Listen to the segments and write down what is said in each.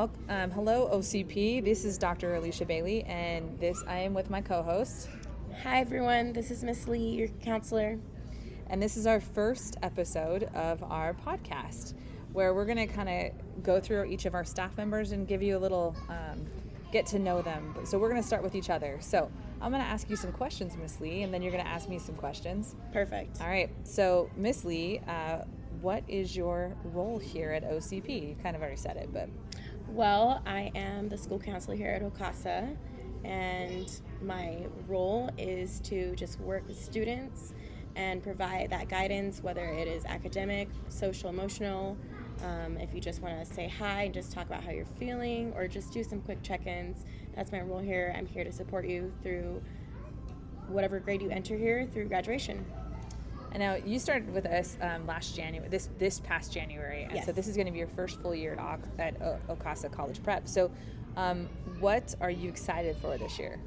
Well, hello OCP. This is Dr. Alicia Baillie, and I am with my co-host. Hi everyone, this is Miss Lee, your counselor. And this is our first episode of our podcast, where we're going to kind of go through each of our staff members and give you a little get to know them. So we're going to start with each other. So I'm going to ask you some questions, Miss Lee, and then you're going to ask me some questions. Perfect. All right. So Miss Lee, what is your role here at OCP? You kind of already said it, but... Well, I am the school counselor here at OCASA, and my role is to just work with students and provide that guidance, whether it is academic, social, emotional. If you just want to say hi and just talk about how you're feeling or just do some quick check-ins, that's my role here. I'm here to support you through whatever grade you enter here through graduation. I know you started with us last January, this past January, and yes. So this is going to be your first full year at OCASA College Prep. So what are you excited for this year?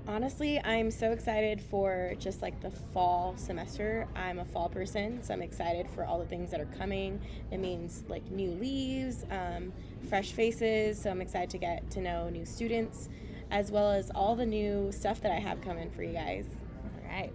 Honestly, I'm so excited for just like the fall semester. I'm a fall person, so I'm excited for all the things that are coming. It means like new leaves, fresh faces, so I'm excited to get to know new students, as well as all the new stuff that I have coming for you guys. All right.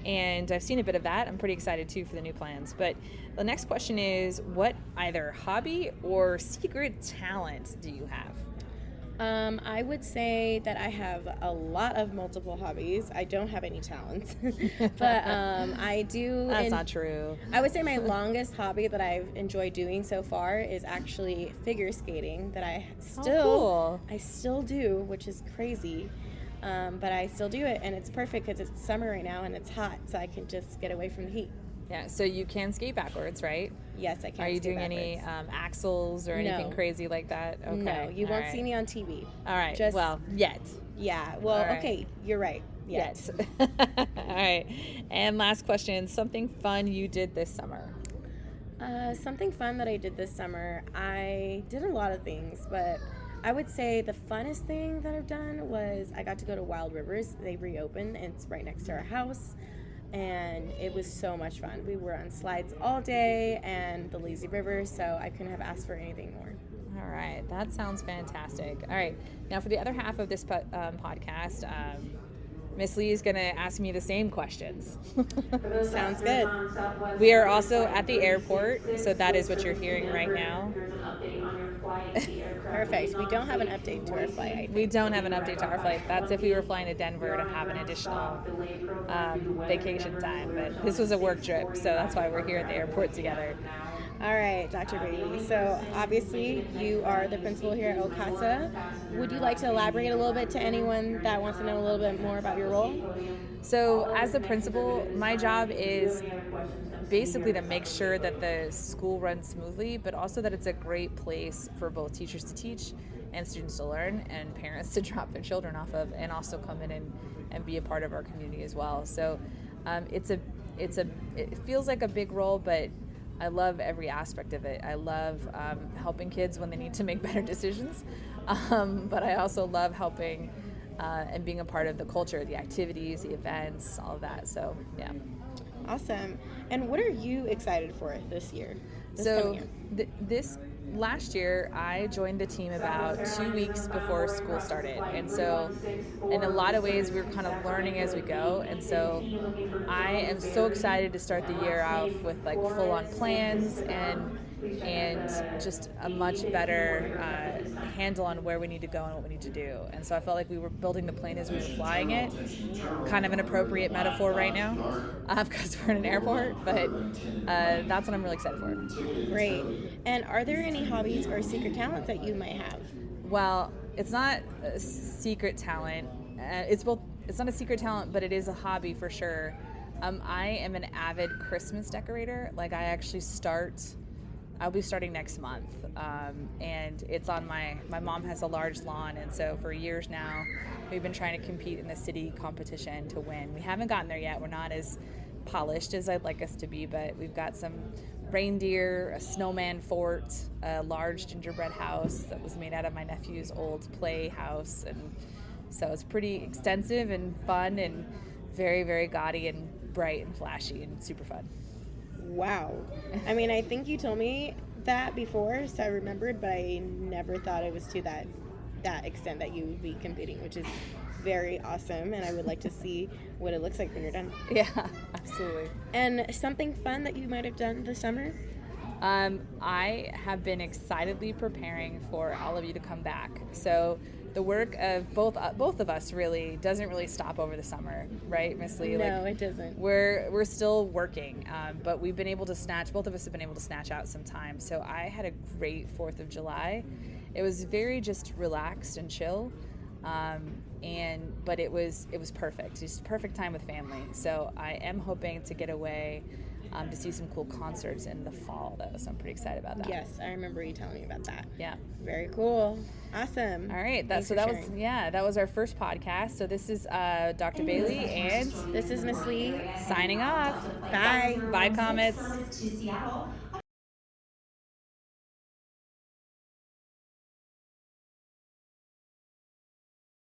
And I've seen a bit of that. I'm pretty excited too for the new plans. But the next question is, what either hobby or secret talent do you have? I would say that I have a lot of multiple hobbies. I don't have any talents, but I do. That's not true. I would say my longest hobby that I've enjoyed doing so far is actually figure skating. That I still do, which is crazy. But I still do it, and it's perfect because it's summer right now and it's hot, so I can just get away from the heat. Yeah, so you can skate backwards, right? Yes, I can. Are you doing any axles or anything crazy like that? Okay. No, you won't see me on TV. All right, yet. Yeah, well, right. Okay, you're right. Yet. All right, and last question, something fun you did this summer? Something fun that I did this summer, I did a lot of things, but I would say the funnest thing that I've done was I got to go to Wild Rivers. They reopened, and it's right next to our house, and it was so much fun. We were on slides all day and the lazy river, so I couldn't have asked for anything more. All right, that sounds fantastic. All right, now for the other half of this podcast, Miss Lee is going to ask me the same questions. Sounds good. We are also at the airport, so that is what you're hearing right now. Perfect. We don't have an update to our flight. We don't have an update to our flight. That's if we were flying to Denver to have an additional vacation time. But this was a work trip, so that's why we're here at the airport together. All right, Dr. Baillie. So obviously you are the principal here at OCASA. Would you like to elaborate a little bit to anyone that wants to know a little bit more about your role? So as the principal, my job is basically to make sure that the school runs smoothly, but also that it's a great place for both teachers to teach and students to learn and parents to drop their children off of and also come in and be a part of our community as well. So it feels like a big role, but I love every aspect of it. I love helping kids when they need to make better decisions, but I also love helping and being a part of the culture, the activities, the events, all of that. So, yeah. Awesome. And what are you excited for this year? This last year, I joined the team about 2 weeks before school started. And so in a lot of ways, we were kind of learning as we go. And so I am so excited to start the year off with like full-on plans and just a much better handle on where we need to go and what we need to do. And so I felt like we were building the plane as we were flying it. Kind of an appropriate metaphor right now because we're in an airport, but that's what I'm really excited for. Great. And are there any hobbies or secret talents that you might have? Well, it's not a secret talent. It's not a secret talent, but it is a hobby for sure. I am an avid Christmas decorator. Like I'll be starting next month, and it's on my mom has a large lawn, and so for years now we've been trying to compete in the city competition to win. We haven't gotten there yet. We're not as polished as I'd like us to be, but we've got some reindeer, a snowman fort, a large gingerbread house that was made out of my nephew's old playhouse, and so it's pretty extensive and fun and very, very gaudy and bright and flashy and super fun. Wow. I mean, I think you told me that before, so I remembered, but I never thought it was to that extent that you would be competing, which is very awesome, and I would like to see what it looks like when you're done. Yeah, absolutely. And something fun that you might have done this summer? I have been excitedly preparing for all of you to come back. So the work of both of us really doesn't really stop over the summer, right, Miss Lee? No, it doesn't. We're still working, but we've been able to both of us have been able to snatch out some time. So I had a great 4th of July. It was very just relaxed and chill. But it was perfect. Just perfect time with family. So I am hoping to get away to see some cool concerts in the fall, though. So I'm pretty excited about that. Yes, I remember you telling me about that. Yeah. Very cool. Awesome. All right. That was our first podcast. So this is Dr. Baillie, and this is Miss Lee signing off. Bye. Bye, Comets. To Seattle.